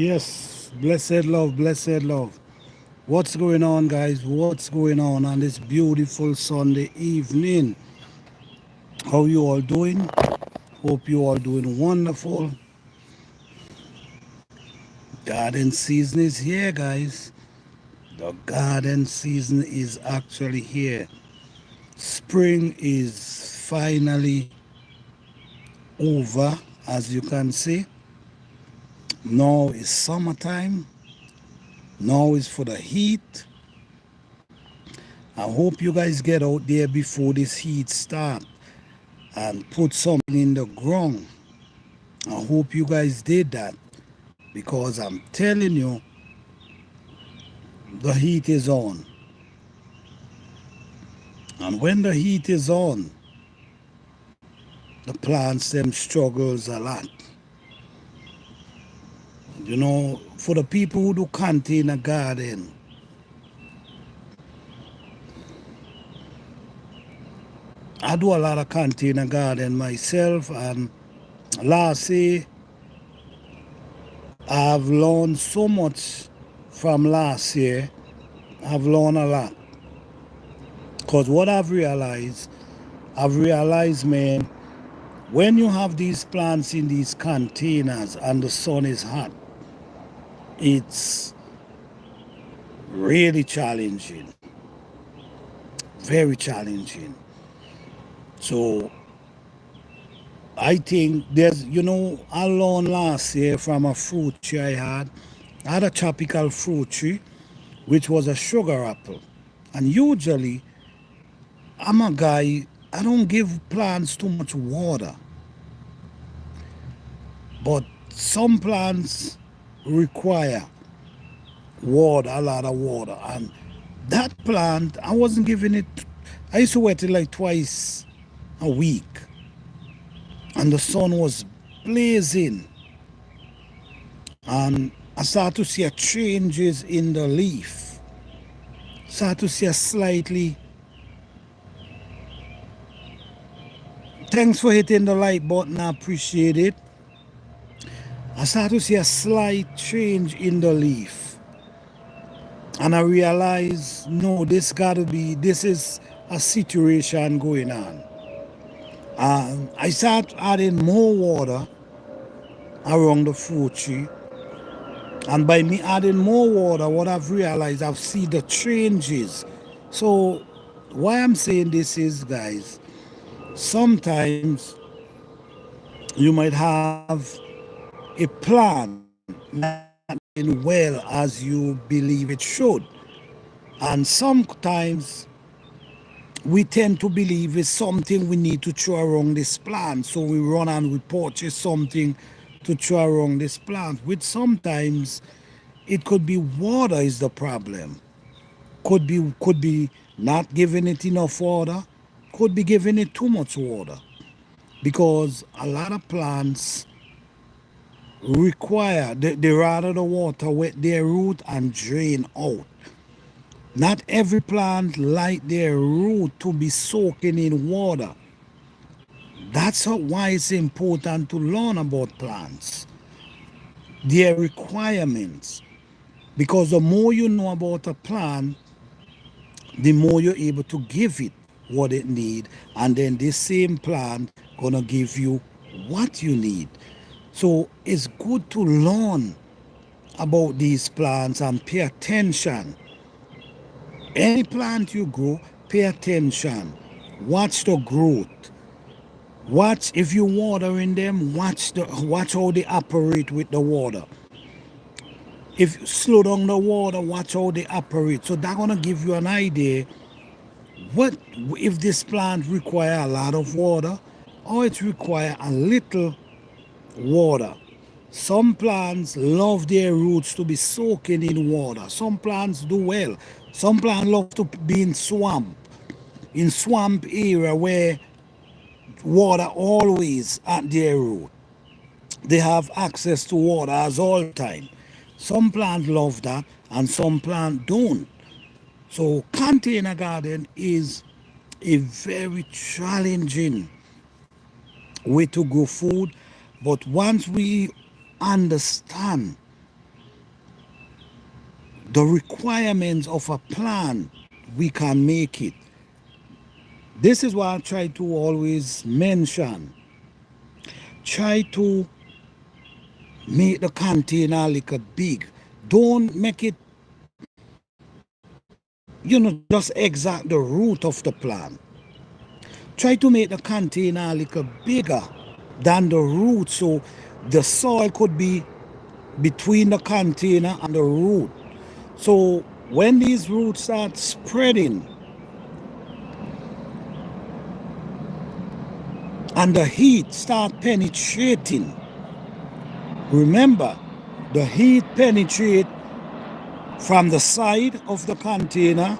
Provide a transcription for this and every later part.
Yes, blessed love, blessed love. What's going on, guys? What's going on this beautiful Sunday evening? How you all doing? Hope you all doing wonderful. Garden season is here, guys. The garden season is actually here. Spring is finally over, as you can see. Now is summertime. Now is for the heat. I hope you guys get out there before this heat starts and put something in the ground. I hope you guys did that because I'm telling you, the heat is on. And when the heat is on, the plants them struggles a lot. You know, for the people who do container garden, I do a lot of container garden myself, and last year I've learned so much from last year. I've learned a lot. Because what I've realized, man, when you have these plants in these containers and the sun is hot, it's really challenging. Very challenging. So I think I learned last year from a fruit tree I had. I had a tropical fruit tree, which was a sugar apple. And usually, I'm a guy, I don't give plants too much water. But some plants require water, a lot of water. And that plant, I wasn't giving it, I used to wet it like twice a week. And the sun was blazing. And I started to see changes in the leaf. Started to see a slightly. Thanks for hitting the like button, I appreciate it. I started to see a slight change in the leaf. And I realized, no, this is a situation going on. I started adding more water around the fruit tree. And by me adding more water, what I've realized, I've seen the changes. So why I'm saying this is, guys, sometimes you might have a plant not doing well as you believe it should. And sometimes we tend to believe it's something we need to throw around this plant. So we run and we purchase something to throw around this plant, which sometimes it could be water is the problem. Could be not giving it enough water, could be giving it too much water. Because a lot of plants require they rather the water wet their root and drain out. Not every plant like their root to be soaking in water. Why it's important to learn about plants, their requirements. Because the more you know about a plant, the more you're able to give it what it need, and then this same plant gonna give you what you need. So it's good to learn about these plants and pay attention. Any plant you grow, pay attention. Watch the growth. Watch if you water in them, watch how they operate with the water. If you slow down the water, watch how they operate. So that's gonna give you an idea what if this plant require a lot of water or it require a little water. Some plants love their roots to be soaking in water. Some plants do well. Some plants love to be in swamp area where water always at their root. They have access to water as all time. Some plants love that and some plants don't. So container garden is a very challenging way to grow food. But once we understand the requirements of a plan, we can make it. This is why I try to always mention. Try to make the container a little big. Don't make it, just exact the root of the plant. Try to make the container a little bigger than the root, so the soil could be between the container and the root. So when these roots start spreading and the heat start penetrating, remember, the heat penetrates from the side of the container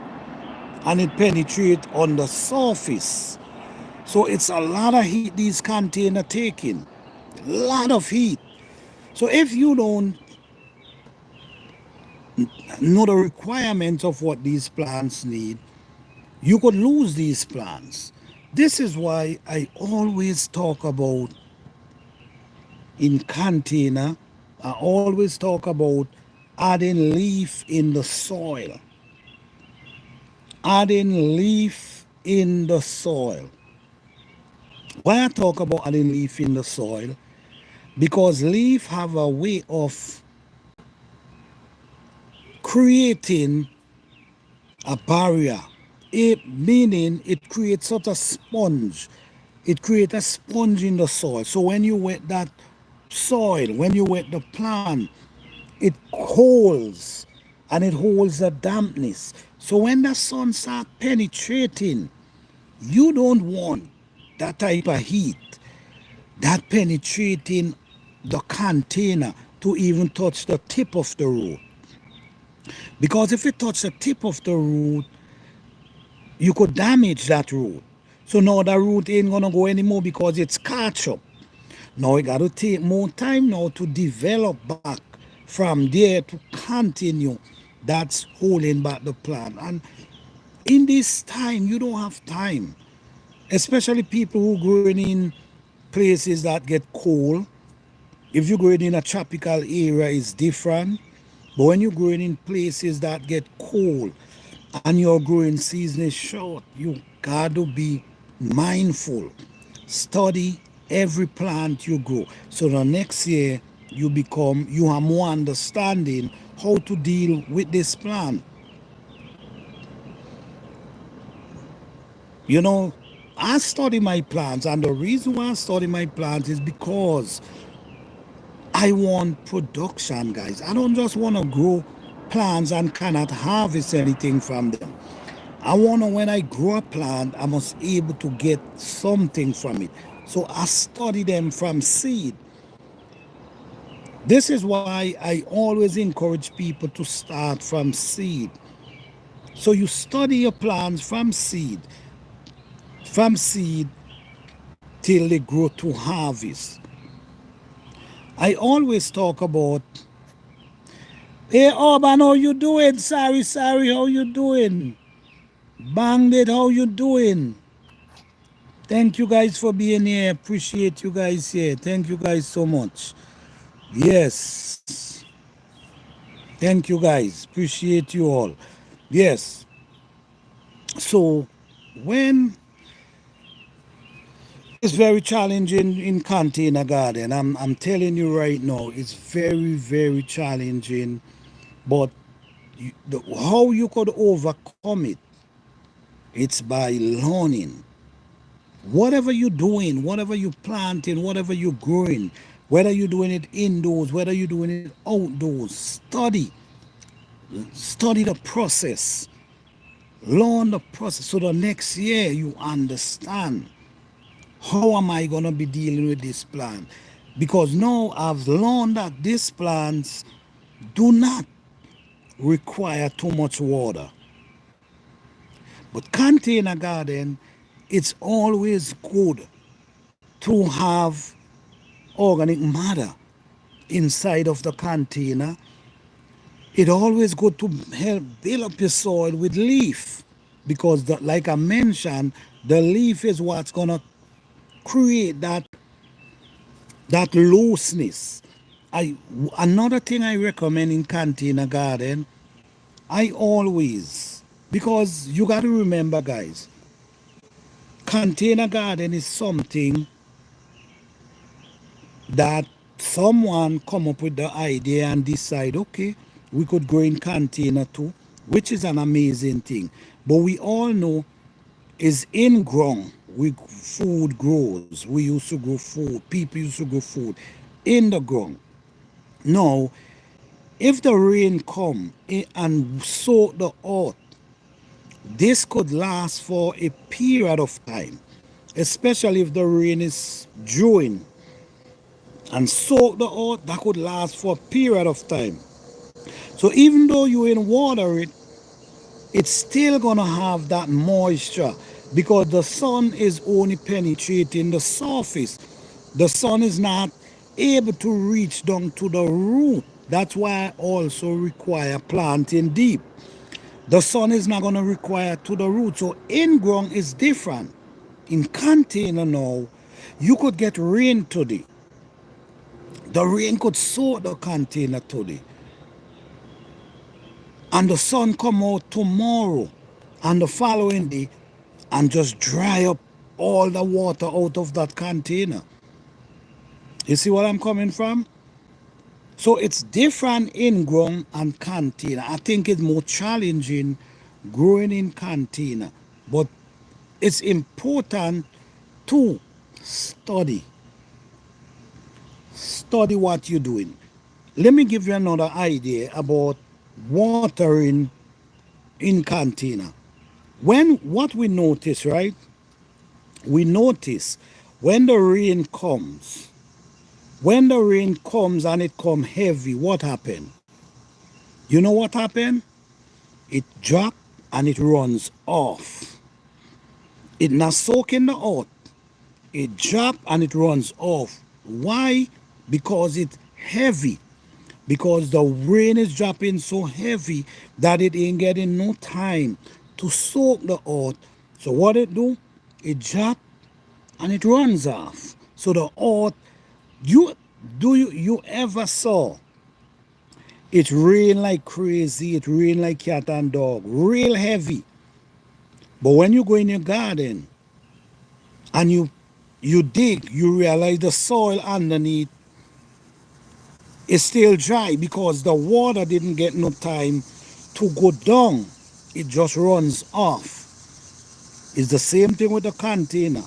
and it penetrates on the surface. So it's a lot of heat these containers taking, a lot of heat. So if you don't know the requirements of what these plants need, you could lose these plants. This is why I always talk about in container, I always talk about adding leaf in the soil. Adding leaf in the soil. Why I talk about adding leaf in the soil? Because leaf have a way of creating a barrier. Meaning it creates sort of sponge. It creates a sponge in the soil. So when you wet that soil, when you wet the plant, it holds and it holds the dampness. So when the sun starts penetrating, you don't want that type of heat that penetrating the container to even touch the tip of the root. Because if it touch the tip of the root, you could damage that root. So now the root ain't gonna go anymore because it's catch up. Now it got to take more time now to develop back from there to continue. That's holding back the plant. And in this time, you don't have time. Especially people who growing in places that get cold. If you're growing in a tropical area, it's different. But when you're growing in places that get cold and your growing season is short, you got to be mindful. Study every plant you grow. So the next year you have more understanding how to deal with this plant. I study my plants, and the reason why I study my plants is because I want production, guys. I don't just want to grow plants and cannot harvest anything from them. I want to, when I grow a plant, I must be able to get something from it. So I study them from seed. This is why I always encourage people to start from seed. So you study your plants from seed till they grow to harvest. I always talk about, hey Urban, how you doing? Sorry, how you doing? Banged, how you doing? Thank you guys for being here. Appreciate you guys here. Thank you guys so much. Yes. Thank you guys. Appreciate you all. Yes. So when it's very challenging in container garden, I'm telling you right now, it's very, very challenging. But how you could overcome it, it's by learning. Whatever you're doing, whatever you're planting, whatever you're growing, whether you're doing it indoors, whether you're doing it outdoors, study the process, learn the process, so the next year you understand, how am I going to be dealing with this plant? Because now I've learned that these plants do not require too much water. But container garden, it's always good to have organic matter inside of the container. It's always good to help build up your soil with leaf, because like I mentioned, the leaf is what's gonna create that looseness. Another thing I recommend in container garden, I always, because you got to remember, guys, container garden is something that someone come up with the idea and decide, okay, we could grow in container too, which is an amazing thing. But we all know is in ground. Food grows. We used to grow food. People used to grow food in the ground. Now, if the rain come and soak the earth, this could last for a period of time, especially if the rain is dewing and soak the earth, that could last for a period of time. So even though you in water it, it's still gonna have that moisture because the sun is only penetrating the surface. The sun is not able to reach down to the root. That's why I also require planting deep. The sun is not gonna require to the root. So in ground is different. In container now, you could get rain today. The rain could soak the container today. And the sun come out tomorrow and the following day and just dry up all the water out of that container. You see what I'm coming from? So it's different in ground and container. I think it's more challenging growing in container, but it's important to study. Study what you're doing. Let me give you another idea about watering in container. When what we notice, right? We notice when the rain comes, and it come heavy, what happened? You know what happened? It drop and it runs off. It not soak in the earth. It drop and it runs off. Why? Because it's heavy. Because the rain is dropping so heavy that it ain't getting no time to soak the earth. So what it do? It drop and it runs off. So the earth, you ever saw it rain like crazy, it rain like cat and dog, real heavy. But when you go in your garden and you dig, you realize the soil underneath is still dry because the water didn't get no time to go down. It just runs off. It's the same thing with the container.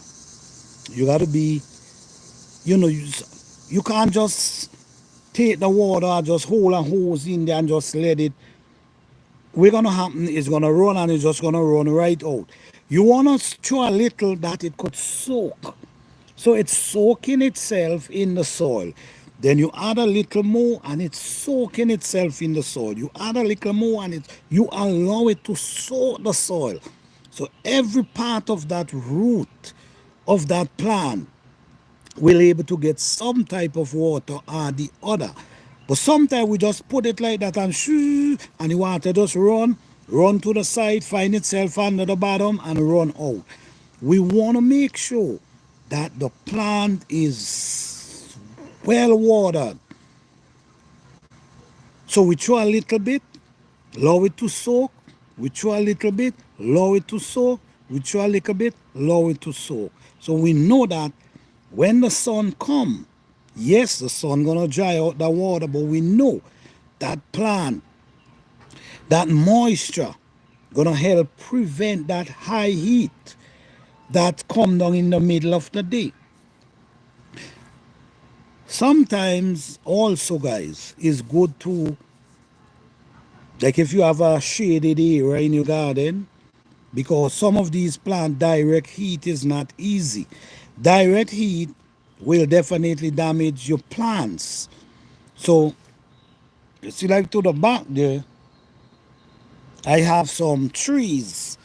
You got to be, you can't just take the water, just hold a hose in there and just let it. What's going to happen is going to run and it's just going to run right out. You want to throw a little that it could soak. So it's soaking itself in the soil. Then you add a little more and it's soaking itself in the soil. You add a little more and you allow it to soak the soil. So every part of that root of that plant will able to get some type of water or the other. But sometimes we just put it like that and shoo, and the water just run to the side, find itself under the bottom and run out. We want to make sure that the plant is well watered. So we throw a little bit, allow it to soak. We throw a little bit, allow it to soak. We throw a little bit, allow it to soak. So we know that when the sun come, yes, the sun gonna dry out the water, but we know that plant, that moisture, gonna help prevent that high heat that come down in the middle of the day. Sometimes also, guys, it's good to, like if you have a shaded area in your garden, because some of these plants, direct heat is not easy. Direct heat will definitely damage your plants. So, you see, like to the back there, I have some trees,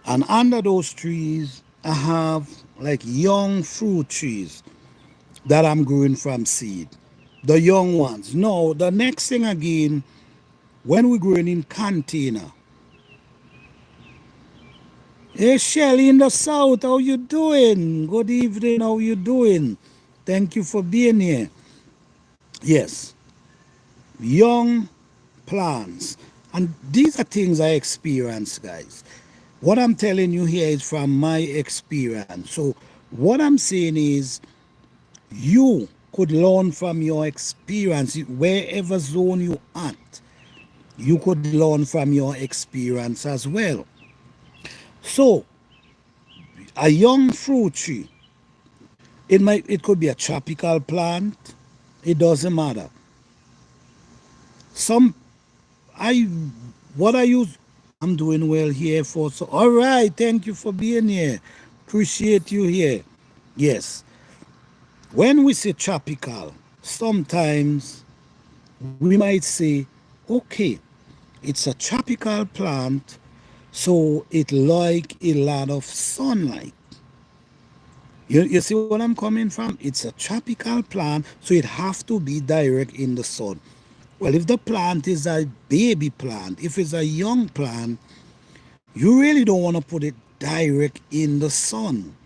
and under those trees, I have like young fruit trees that I'm growing from seed. The young ones. No, the next thing again, when we're growing in container. Hey Shelly in the south, how you doing? Good evening, how you doing? Thank you for being here. Yes, young plants. And these are things I experience, guys. What I'm telling you here is from my experience. So what I'm saying is you could learn from your experience wherever zone you at. You could learn from your experience as well. So a young fruit tree, it could be a tropical plant. It doesn't matter. Some I what I use I'm doing well here for so all right, thank you for being here. Appreciate you here. Yes. When we say tropical, sometimes we might say, okay, it's a tropical plant, so it like a lot of sunlight. You see what I'm coming from? It's a tropical plant, so it have to be direct in the sun. Well, if the plant is a baby plant, if it's a young plant, you really don't want to put it direct in the sun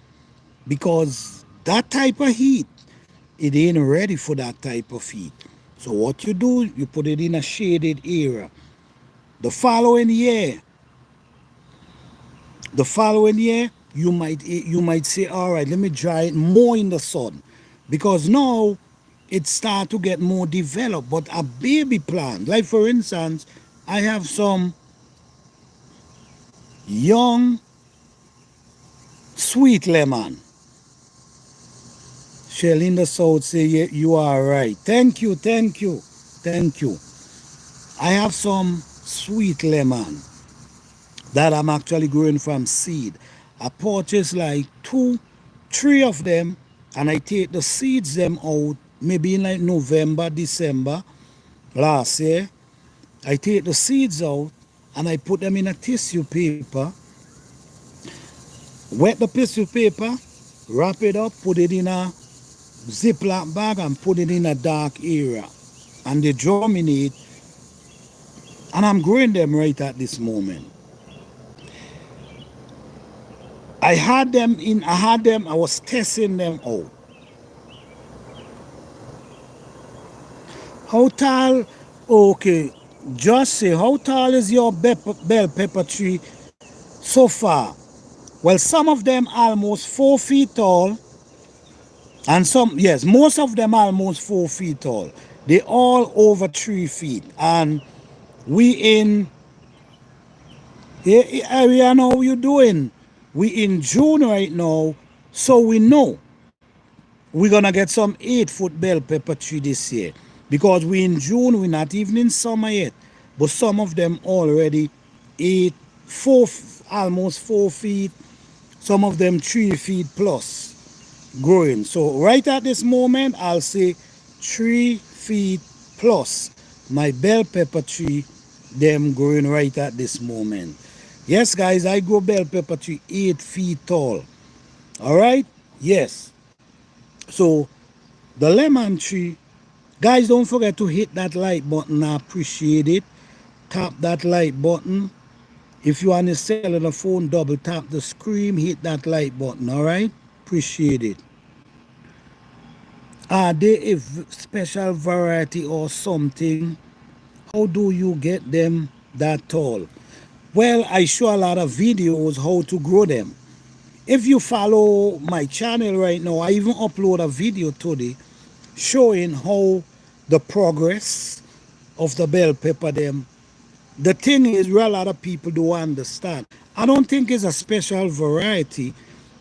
because that type of heat, it ain't ready for that type of heat. So what you do, you put it in a shaded area. The following year, the following year, you might say, all right, let me dry it more in the sun, because now it start to get more developed. But a baby plant, like for instance, I have some young sweet lemon. Sherlinda South say, yeah, you are right. Thank you, thank you, thank you. I have some sweet lemon that I'm actually growing from seed. I purchase like two, three of them, and I take the seeds them out maybe in like November, December last year. I take the seeds out and I put them in a tissue paper, wet the tissue paper, wrap it up, put it in a Ziploc bag and put it in a dark area. And they germinate, and I'm growing them right at this moment. I was testing them out. How tall, okay, just say, how tall is your bell pepper tree so far? Well, some of them almost 4 feet tall, and some, yes, most of them almost 4 feet tall. They all over 3 feet. And we in, area now, you doing? We in June right now, so we know we're gonna get some 8 foot bell pepper tree this year, because we in June, we're not even in summer yet, but some of them already 8 4 almost 4 feet, some of them 3 feet plus growing. So right at this moment, I'll say 3 feet plus my bell pepper tree, them growing right at this moment. Yes, guys, I grow bell pepper tree 8 feet tall. All right, yes. So the lemon tree, guys, don't forget to hit that like button. I appreciate it. Tap that like button. If you're on the cellular phone, double tap the screen, hit that like button. All right, appreciate it. Are they a special variety or something? How do you get them that tall? Well, I show a lot of videos how to grow them. If you follow my channel right now, I even upload a video today showing how the progress of the bell pepper them. The thing is, a lot of people don't understand. I don't think it's a special variety.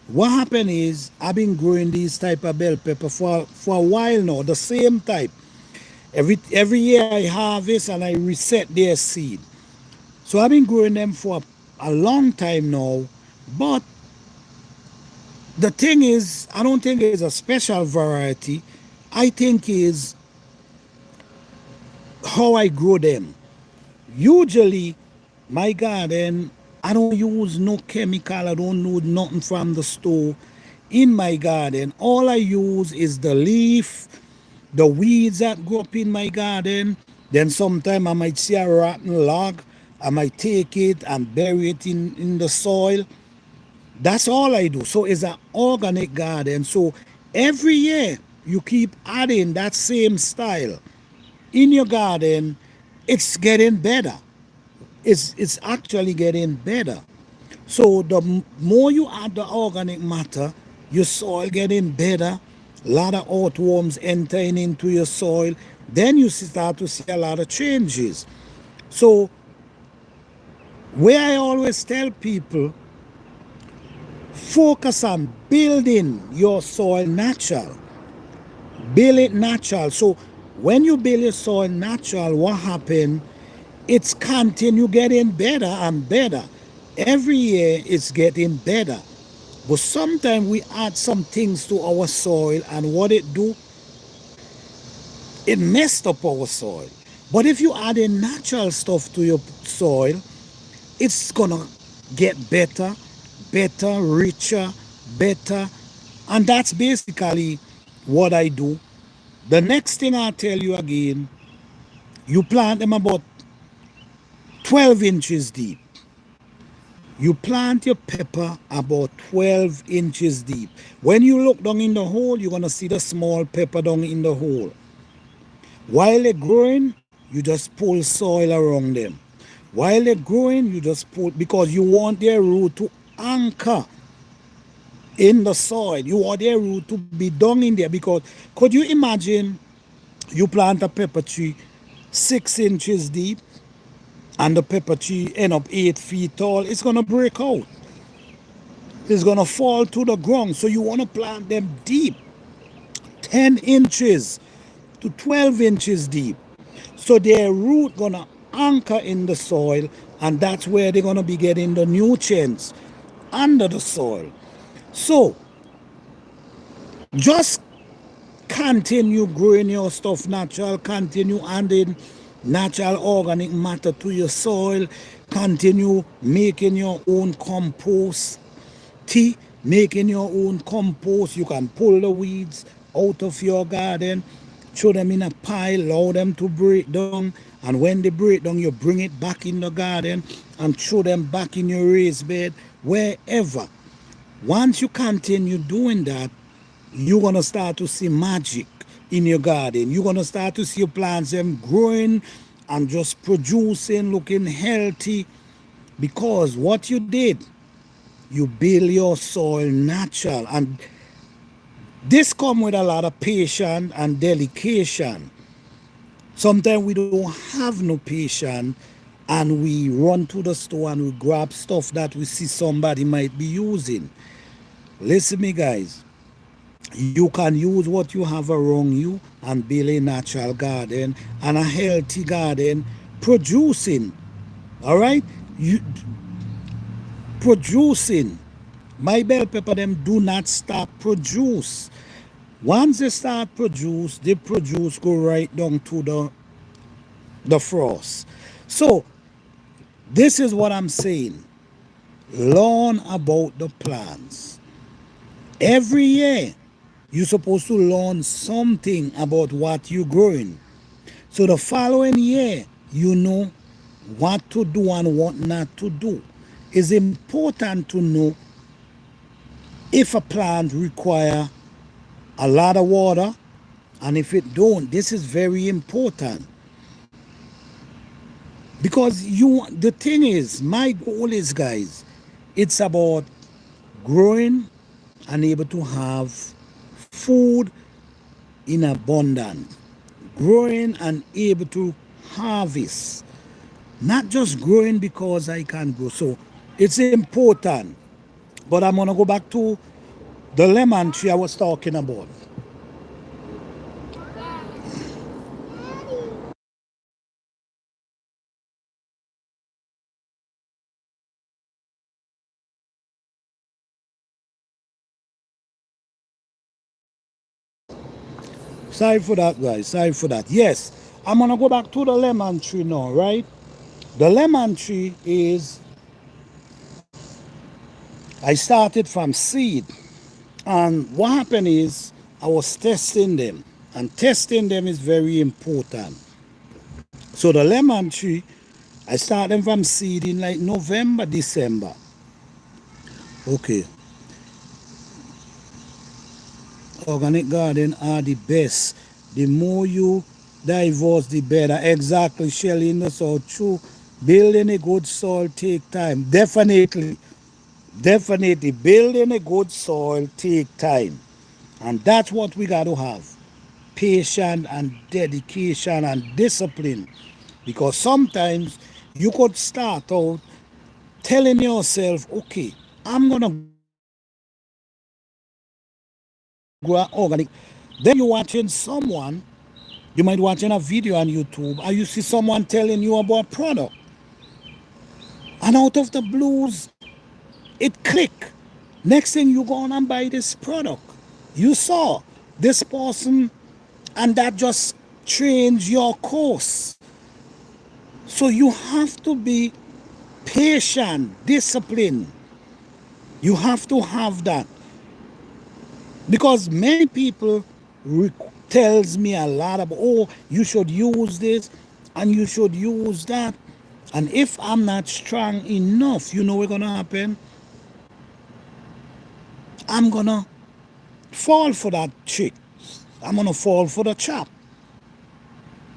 What happened is, I've been growing these type of bell pepper for a while now, the same type. Every year I harvest and I reset their seed. So I've been growing them for a long time now. But the thing is, I don't think it's a special variety. I think is how I grow them. Usually, my garden, I don't use no chemical, I don't use nothing from the store in my garden. All I use is the leaf, the weeds that grow up in my garden. Then sometime I might see a rotten log, I might take it and bury it in the soil. That's all I do. So it's an organic garden. So every year you keep adding that same style in your garden, it's getting better. it's actually getting better. So the more you add the organic matter, your soil getting better, a lot of earthworms entering into your soil, then you start to see a lot of changes. So where I always tell people, focus on building your soil natural. Build it natural. So when you build your soil natural, what happens? It's continue getting better and better. Every year it's getting better. But sometimes we add some things to our soil, and what it do, it messed up our soil. But if you add in natural stuff to your soil, it's gonna get better, better, richer, better. And that's basically what I do. The next thing I tell you again, you plant them about 12 inches deep. You plant your pepper about 12 inches deep. When you look down in the hole, you're going to see the small pepper down in the hole. While they're growing, you just pull soil around them. While they're growing, you just pull, because you want their root to anchor in the soil. You want their root to be down in there, because could you imagine you plant a pepper tree 6 inches deep and the pepper tree end up 8 feet tall? It's going to break out. It's going to fall to the ground. So you want to plant them deep, 10 inches to 12 inches deep. So their root going to anchor in the soil, and that's where they're going to be getting the nutrients under the soil. So just continue growing your stuff natural, continue adding natural organic matter to your soil, continue making your own compost tea, making your own compost. You can pull the weeds out of your garden, throw them in a pile, allow them to break down, and when they break down, you bring it back in the garden and throw them back in your raised bed, wherever. Once you continue doing that, you're gonna start to see magic in your garden. You're gonna start to see your plants them growing and just producing, looking healthy, because what you did, you build your soil natural. And this come with a lot of patience and delication. Sometimes we don't have no patience, and we run to the store and we grab stuff that we see somebody might be using. Listen me guys, you can use what you have around you and build a natural garden and a healthy garden, producing. All right, you producing. My bell pepper them do not stop produce. Once they start produce, they produce go right down to the frost. So this is what I'm saying. Learn about the plants. Every year you're supposed to learn something about what you're growing. So the following year you know what to do and what not to do. It's important to know if a plant require a lot of water, and if it don't. This is very important, because the thing is, my goal is, guys, it's about growing and able to have food in abundance, growing and able to harvest, not just growing because I can grow. So it's important. But I'm gonna go back to the lemon tree I was talking about. Sorry for that, guys. Sorry for that. Yes, I'm gonna go back to the lemon tree now, right? The lemon tree is, I started from seed, and what happened is I was testing them, and testing them is very important. So the lemon tree, I started from seed in like November, December. Okay, organic garden are the best. The more you diverse, the better. Exactly, Shelly, that's so true. Building a good soil take time. Definitely, definitely, building a good soil take time, and that's what we got to have: patience and dedication and discipline. Because sometimes you could start out telling yourself, okay, I'm gonna grow organic. Then you watching someone, you might watching a video on YouTube, and you see someone telling you about product, and out of the blues, it click. Next thing you go on and buy this product. You saw this person, and that just changed your course. So you have to be patient, discipline. You have to have that, because many people tells me a lot about, oh, you should use this and you should use that, and if I'm not strong enough, you know what's gonna happen? I'm gonna fall for that trick. I'm gonna fall for the trap.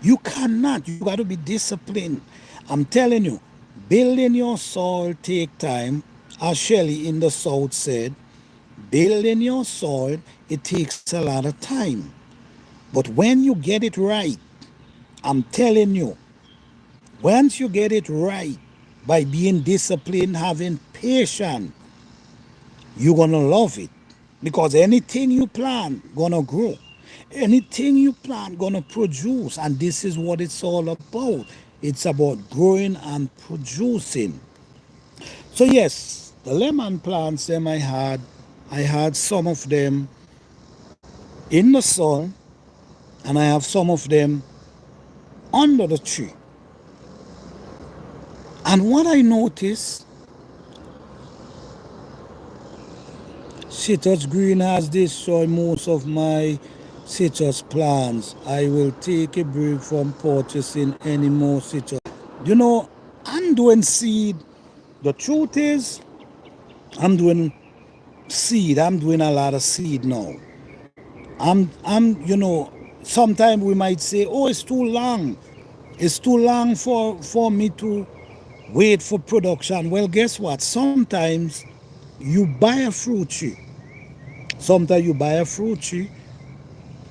You cannot. You got to be disciplined. I'm telling you, building your soil take time. As Shelley in the South said, building your soil, it takes a lot of time. But when you get it right, I'm telling you, once you get it right, by being disciplined, having patience, you're gonna love it. Because anything you plant gonna grow. Anything you plant gonna produce. And this is what it's all about. It's about growing and producing. So yes, the lemon plants them I had some of them in the sun, and I have some of them under the tree. And what I noticed, citrus green has destroyed most of my citrus plants. I will take a break from purchasing any more citrus. You know, I'm doing seed. The truth is, I'm doing seed. I'm doing a lot of seed now. Sometimes we might say, oh, it's too long. It's too long for me to wait for production. Well, guess what? Sometimes you buy a fruit tree. Sometimes you buy a fruit tree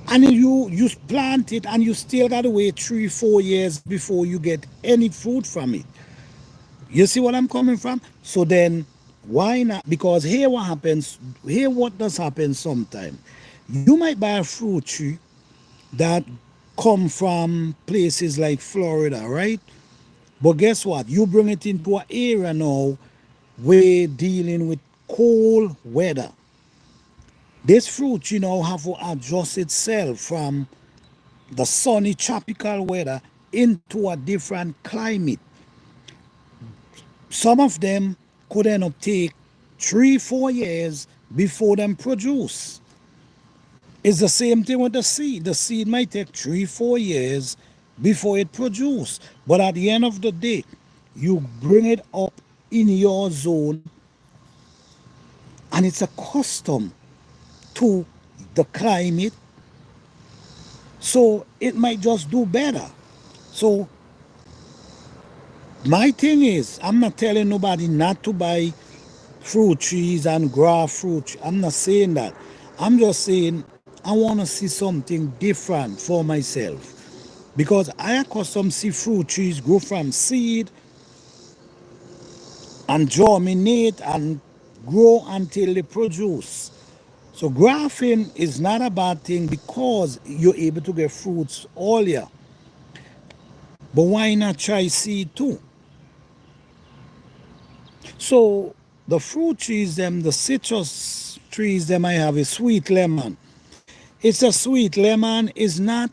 and you plant it, and you still gotta wait 3 4 years before you get any fruit from it. You see what I'm coming from? So then why not? Because here what happens, here what does happen sometimes. You might buy a fruit tree that come from places like Florida, right? But guess what? You bring it into an area now where dealing with cold weather. This fruit, have to adjust itself from the sunny tropical weather into a different climate. Some of them could end up take 3 4 years before them produce. It's the same thing with the seed. The seed might take 3 4 years before it produce. But at the end of the day, you bring it up in your zone, and it's accustomed to the climate, so it might just do better. So my thing is, I'm not telling nobody not to buy fruit trees and grow fruit. I'm not saying that. I'm just saying I want to see something different for myself, because I accustomed see fruit trees grow from seed and germinate and grow until they produce. So grafting is not a bad thing because you're able to get fruits earlier. But why not try seed too? So the fruit trees, them, the citrus trees, them I have a sweet lemon. It's a sweet lemon. Is not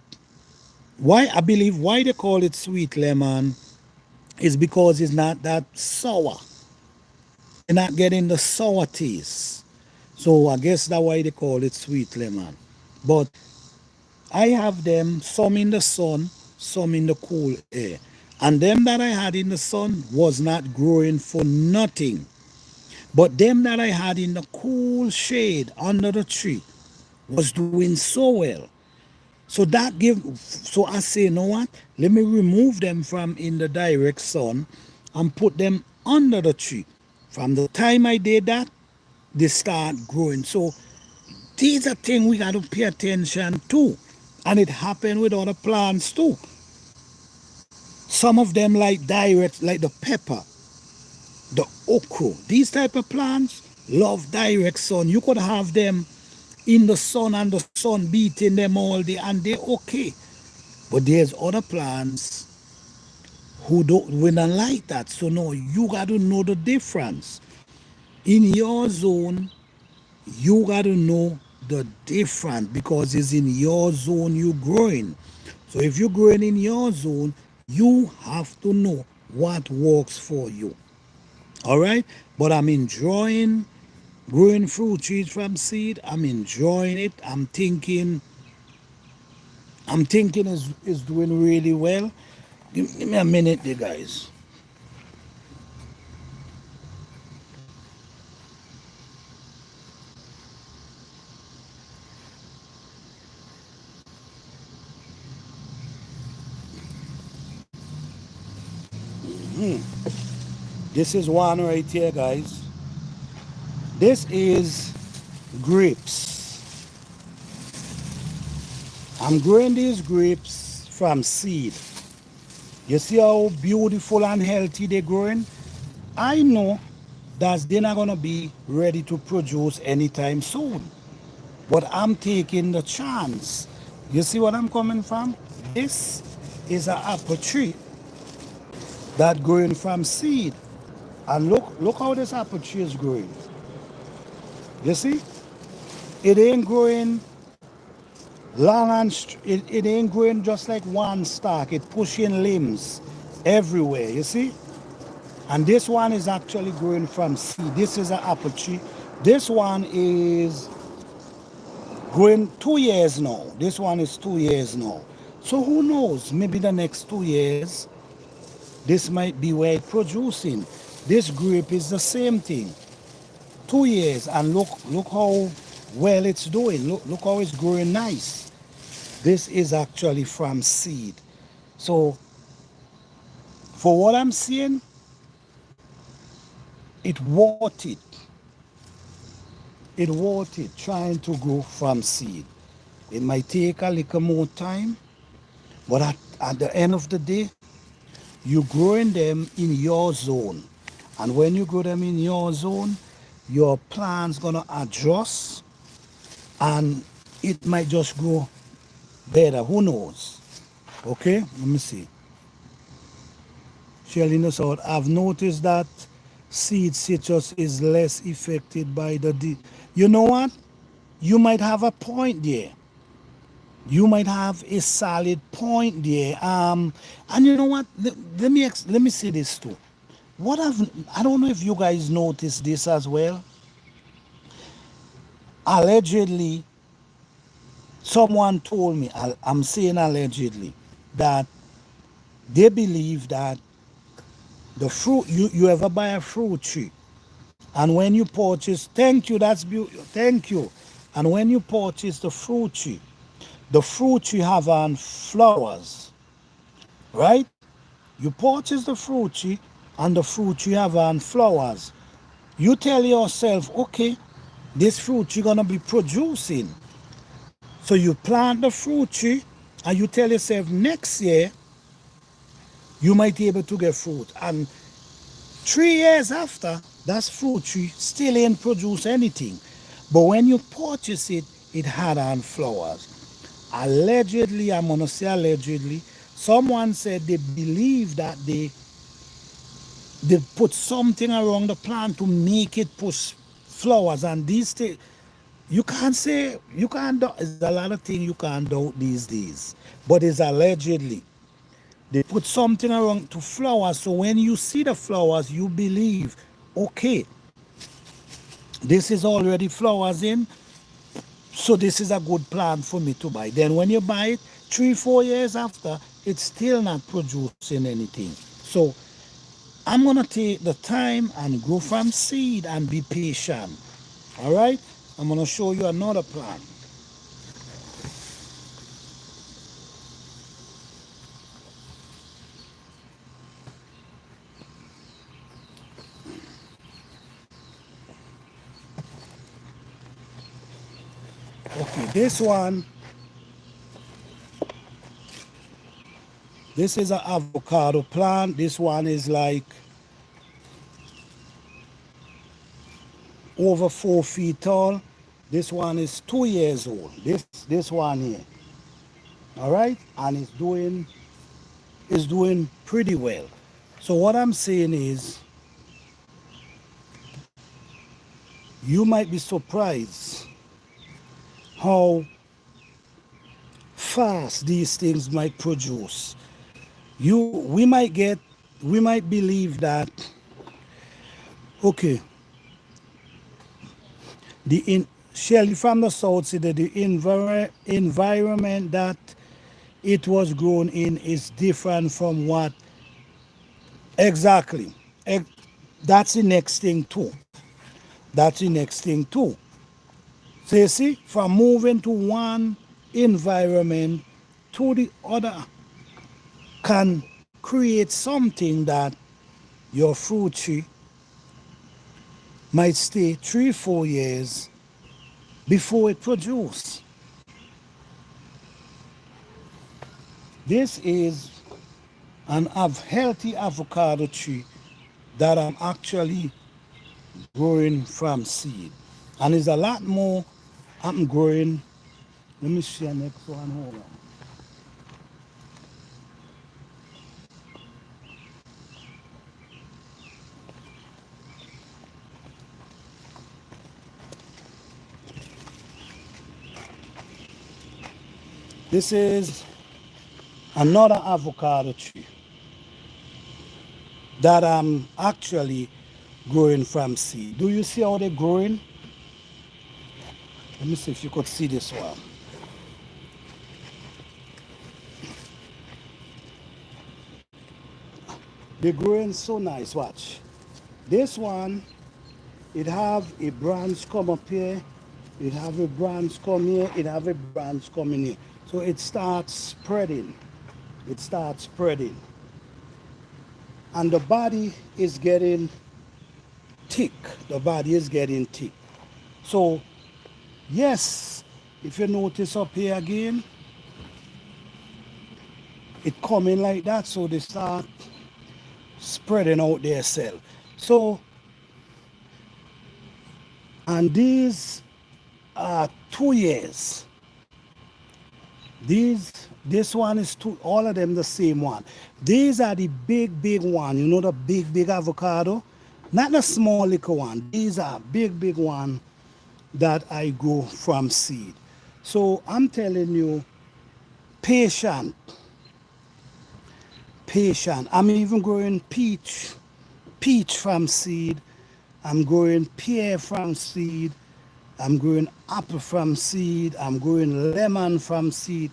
why I believe why they call it sweet lemon is because it's not that sour. You're not getting the sour taste. So I guess that's why they call it sweet lemon. But I have them some in the sun, some in the cool air. And them that I had in the sun was not growing for nothing. But them that I had in the cool shade under the tree was doing so well. So that give, so I say, you know what? Let me remove them from in the direct sun and put them under the tree. From the time I did that, they start growing. So these are things we got to pay attention to. And it happened with other plants too. Some of them like direct, like the pepper, the okra. These type of plants love direct sun. You could have them in the sun and the sun beating them all day and they're okay. But there's other plants who don't we don't like that. So no, you got to know the difference. In your zone, you got to know the difference because it's in your zone you growing. So if you're growing in your zone, you have to know what works for you. All right? But I'm enjoying growing fruit trees from seed. I'm enjoying it. I'm thinking is doing really well. Give me a minute there, guys. This is one right here, guys. This is grapes. I'm growing these grapes from seed. You see how beautiful and healthy they're growing? I know that they're not going to be ready to produce anytime soon. But I'm taking the chance. You see what I'm coming from? This is an apple tree that growing from seed. And look how this apple tree is growing. You see? It ain't growing long and it ain't growing just like one stalk. It pushing limbs everywhere. You see? And this one is actually growing from seed. This is an apple tree. This one is growing 2 years now. This one is 2 years now. So who knows? Maybe the next 2 years, this might be where it's producing. This grape is the same thing. 2 years, and look how well it's doing. Look how it's growing nice. This is actually from seed. So for what I'm seeing, it worth it. It worth it trying to grow from seed. It might take a little more time, but at the end of the day, you're growing them in your zone. And when you grow them in your zone, your plant's gonna adjust and it might just grow better. Who knows? Okay, let me see. Shelly knows out. I've noticed that seed citrus is less affected by the you know what? You might have a point there. You might have a solid point there. And you know what? Let me say this too. I don't know if you guys noticed this as well. Allegedly, someone told me, I'm saying allegedly, that they believe that the fruit, you ever buy a fruit tree, and when you purchase, thank you, that's beautiful, thank you. And when you purchase the fruit tree have on flowers, right? You purchase the fruit tree, and the fruit tree have on flowers. You tell yourself, okay, this fruit tree gonna be producing. So you plant the fruit tree, and you tell yourself next year you might be able to get fruit. And 3 years after, that fruit tree still ain't produce anything. But when you purchase it, it had on flowers. Allegedly, I'm gonna say allegedly, someone said they believe that they put something around the plant to make it push flowers, and these things you can't say, you can't doubt. There's a lot of things you can't doubt these days, but it's allegedly they put something around to flowers, so when you see the flowers you believe, okay, this is already flowers in, so this is a good plant for me to buy. Then when you buy it 3-4 years after, it's still not producing anything. So I'm gonna take the time and grow from seed and be patient. All right, I'm gonna show you another plant. Okay, this one, this is an avocado plant. This one is like over 4 feet tall. This one is 2 years old. This one here. All right, and it's doing pretty well. So what I'm saying is, you might be surprised how fast these things might produce. We might believe that, okay, Shelly from the South said that the environment that it was grown in is different from what exactly. Ex- That's the next thing too. That's the next thing too. So you see, from moving to one environment to the other can create something that your fruit tree might stay 3, 4 years before it produces. This is an healthy avocado tree that I'm actually growing from seed. And there's a lot more I'm growing. Let me see the next one. Hold on. This is another avocado tree that I'm actually growing from seed. Do you see how they're growing? Let me see if you could see this one. They're growing so nice. Watch. This one, it have a branch come up here. It have a branch come here. It have a branch coming here. So it starts spreading. It starts spreading. And the body is getting thick. The body is getting thick. So, yes, if you notice up here again, it coming like that. So they start spreading out their cell. So, and these are 2 years. This one is two, all of them the same one. These are the big one. You know the big avocado? Not the small little one. These are big one that I grow from seed. So I'm telling you, patient, patient. I'm even growing peach from seed. I'm growing pear from seed. I'm growing apple from seed. I'm growing lemon from seed.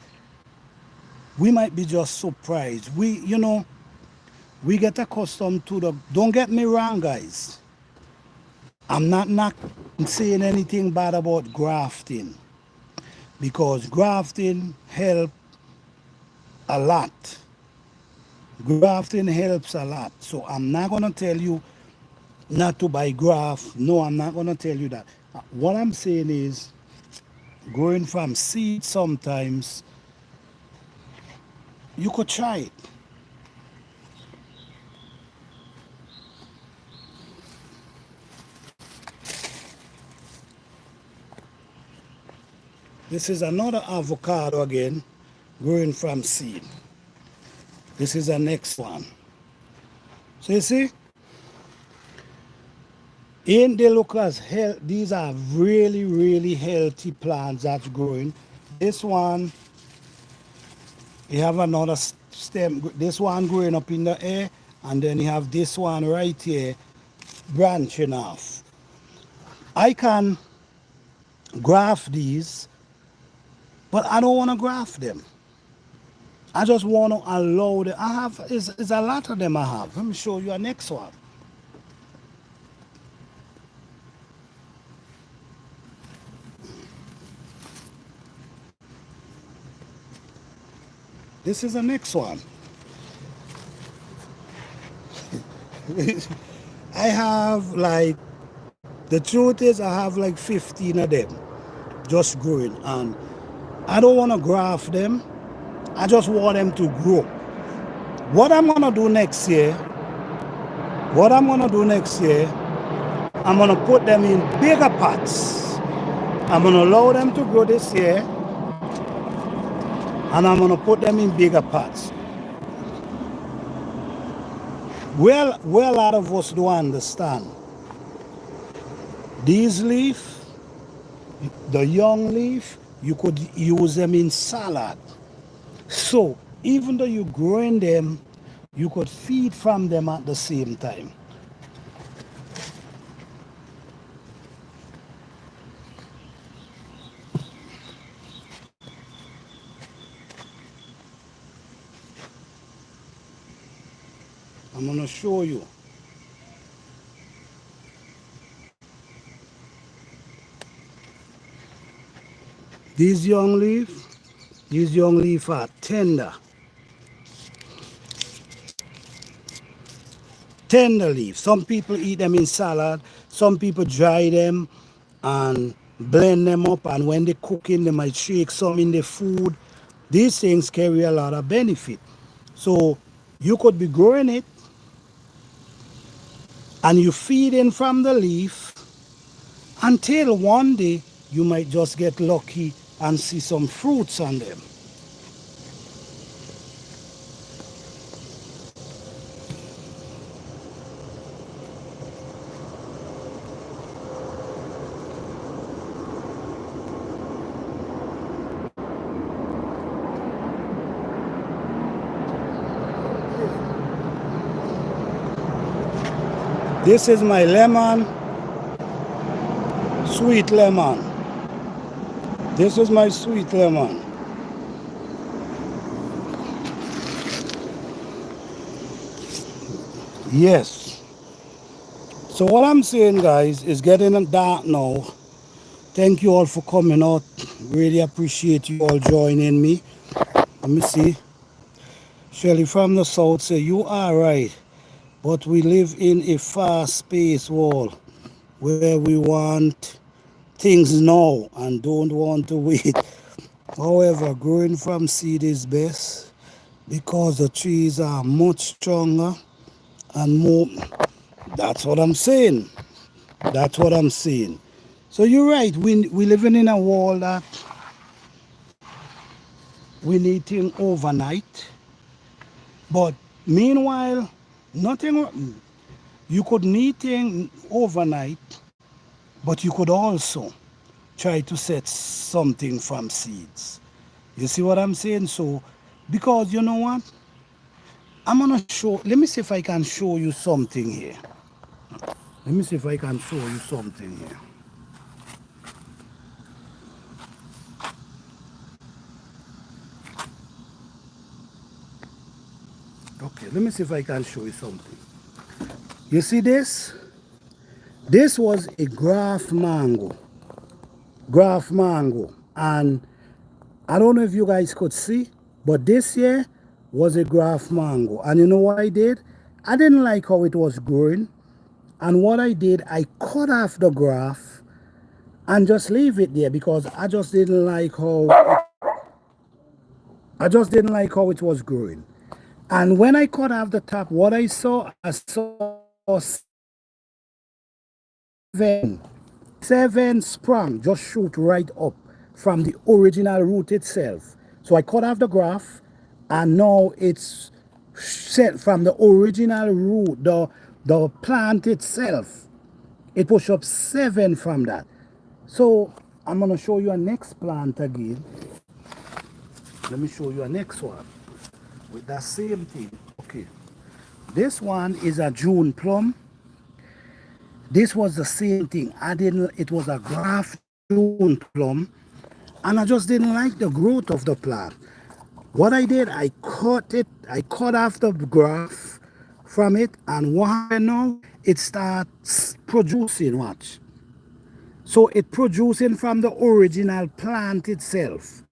We might be just surprised. We get accustomed to the, don't get me wrong, guys. I'm not saying anything bad about grafting because grafting help a lot. Grafting helps a lot. So I'm not going to tell you not to buy graft. No, I'm not going to tell you that. What I'm saying is growing from seed sometimes you could try it. This is another avocado again, growing from seed. This is the next one. So you see, in they look as health, these are really healthy plants that's growing. This one, you have another stem, this one growing up in the air, and then you have this one right here branching off. I can graft these, but I don't want to graft them. I just want to allow them. I have, it's a lot of them I have. Let me show you a next one. This is the next one. I have like, the truth is I have like 15 of them. just growing. And I don't want to graft them. I just want them to grow. What I'm gonna do next year, what I'm gonna do next year, I'm gonna put them in bigger pots. I'm gonna allow them to grow this year, and I'm gonna put them in bigger pots. Well, a lot of us don't understand. These leaf, the young leaf, you could use them in salad. So even though you're growing them, you could feed from them at the same time. I'm gonna show you. These young leaf, are tender. Tender leaf. Some people eat them in salad. Some people dry them and blend them up. And when they cook in, they might shake some in the food. These things carry a lot of benefit. So you could be growing it and you feed in from the leaf until one day you might just get lucky and see some fruits on them. This is my lemon, sweet lemon. This is my sweet lemon. Yes. So what I'm saying, guys, is getting dark now. Thank you all for coming out. Really appreciate you all joining me. Let me see. Shirley from the south say, you are right, but we live in a fast-paced world where we want things now and don't want to wait. However, growing from seed is best because the trees are much stronger and more. That's what I'm saying. That's what I'm saying. So you're right. We living in a world that we need things overnight. But meanwhile, nothing. You could need things overnight, but you could also try to set something from seeds. You see what I'm saying? So, because you know what? I'm gonna show. Let me see if I can show you something here. Let me see if I can show you something here. Okay, let me see if I can show you something. You see this? This was a graft mango. Graft mango. And I don't know if you guys could see, but this year was a graft mango. And you know what I did? I didn't like how it was growing. And what I did, I cut off the graft and just leave it there because I just didn't like how it was growing. And when I cut off the top, what I saw seven, seven sprung, just shoot right up from the original root itself. So I cut off the graft, and now it's set from the original root, the plant itself. It push up seven from that. So I'm gonna show you a next plant again. Let me show you a next one with that same thing. Okay, this one is a June plum. This was the same thing. It was a graft June plum, and I just didn't like the growth of the plant. What I did, I cut off the graft from it, and what happened now? It starts producing, watch. So it producing from the original plant itself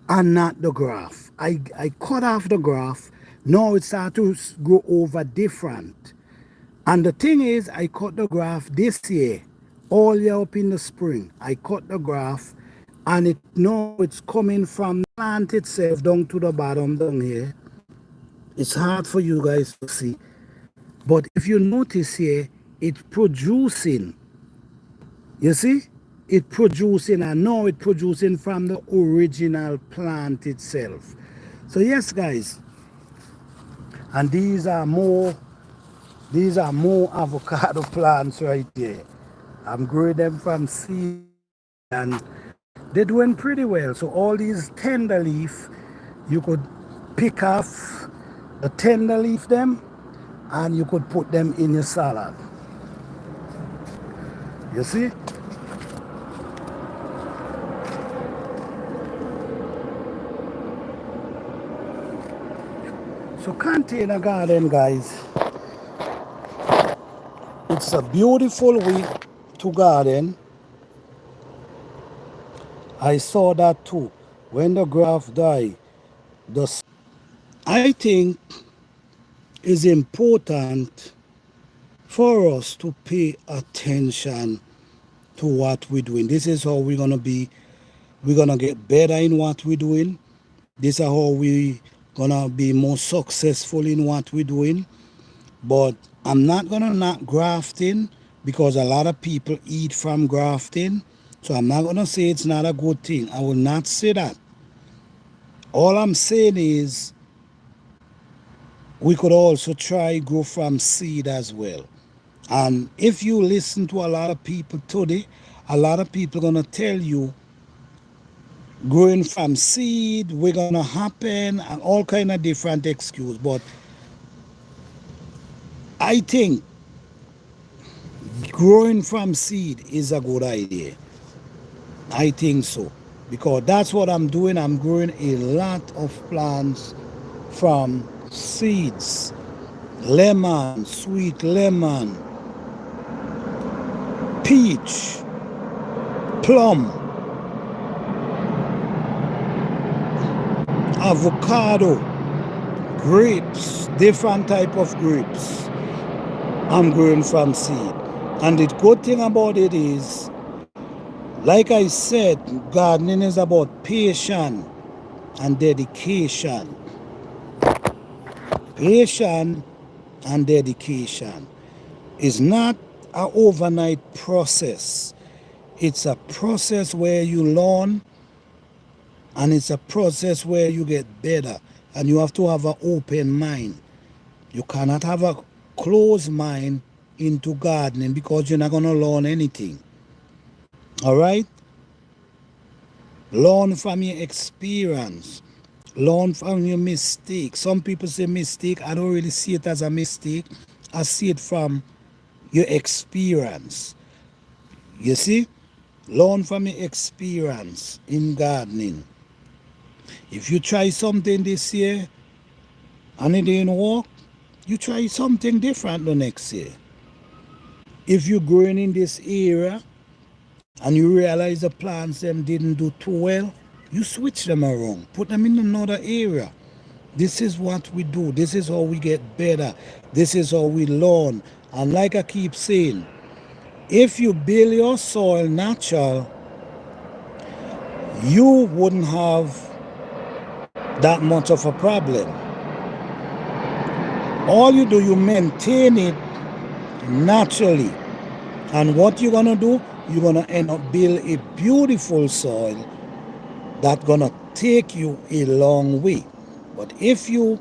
and not the graft. I cut off the graft. Now it starts to grow over different. And the thing is, I cut the graft this year, all year up in the spring. I cut the graft and it now it's coming from the plant itself down to the bottom down here. It's hard for you guys to see, but if you notice here, it's producing. You see, it producing, and now it's producing from the original plant itself. So yes, guys, and these are more avocado plants right there. I'm growing them from seed, and they're doing pretty well. So all these tender leaf, you could pick off the tender leaf them, and you could put them in your salad. You see? So container garden, guys, it's a beautiful way to garden. I saw that too. When the grass die, I think it's important for us to pay attention to what we're doing. This is how we're gonna get better in what we're doing. This is how we gonna be more successful in what we're doing. But I'm not gonna knock grafting, because a lot of people eat from grafting. So I'm not gonna say it's not a good thing. I will not say that. All I'm saying is we could also try grow from seed as well. And if you listen to a lot of people today, a lot of people gonna tell you growing from seed we're gonna happen, and all kind of different excuse. But I think growing from seed is a good idea. I think so, because that's what I'm doing. I'm growing a lot of plants from seeds. Lemon, sweet lemon, peach, plum, avocado, grapes, different type of grapes. I'm growing from seed. And the good thing about it is, like I said, gardening is about patience and dedication. Patience and dedication. It's not an overnight process. It's a process where you learn, and it's a process where you get better. And you have to have an open mind. You cannot have a closed mind into gardening, because you're not going to learn anything. All right? Learn from your experience. Learn from your mistake. Some people say mistake. I don't really see it as a mistake. I see it from your experience. You see? Learn from your experience in gardening. If you try something this year and it didn't work, you try something different the next year. If you're growing in this area and you realize the plants them didn't do too well, you switch them around. Put them in another area. This is what we do. This is how we get better. This is how we learn. And like I keep saying, if you build your soil natural, you wouldn't have that much of a problem. All you do, you maintain it naturally. And what you're gonna do, you're gonna end up build a beautiful soil that's gonna take you a long way. But if you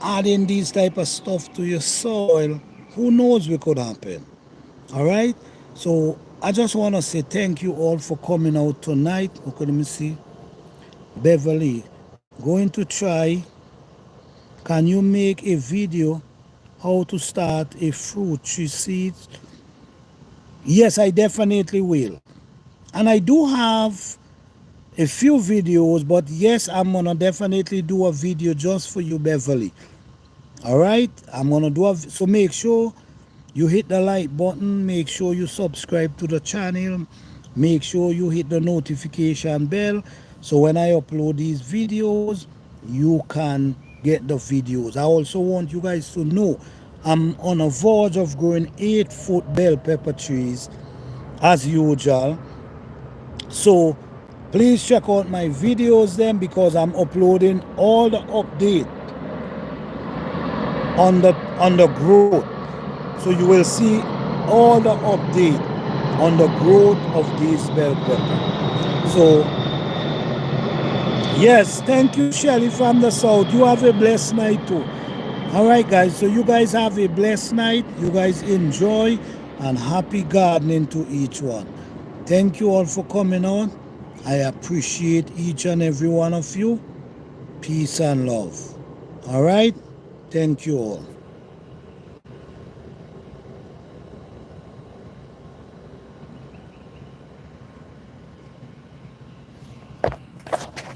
add in these type of stuff to your soil, who knows what could happen. All right. So I just want to say thank you all for coming out tonight. Okay, let me see. Beverly, going to try. Can you make a video how to start a fruit tree seed? Yes, I definitely will. And I do have a few videos, but yes, I'm gonna definitely do a video just for you, Beverly. All right, I'm gonna do so make sure you hit the like button, make sure you subscribe to the channel, make sure you hit the notification bell, so when I upload these videos you can get the videos. I also want you guys to know I'm on a verge of growing 8-foot bell pepper trees as usual. So Please check out my videos then, because I'm uploading all the update on the growth. So you will see all the update on the growth of these bell peppers. So yes, thank you, Shelly from the south. You have a blessed night too. All right, guys. So you guys have a blessed night. You guys enjoy, and happy gardening to each one. Thank you all for coming on. I appreciate each and every one of you. Peace and love. All right. Thank you all.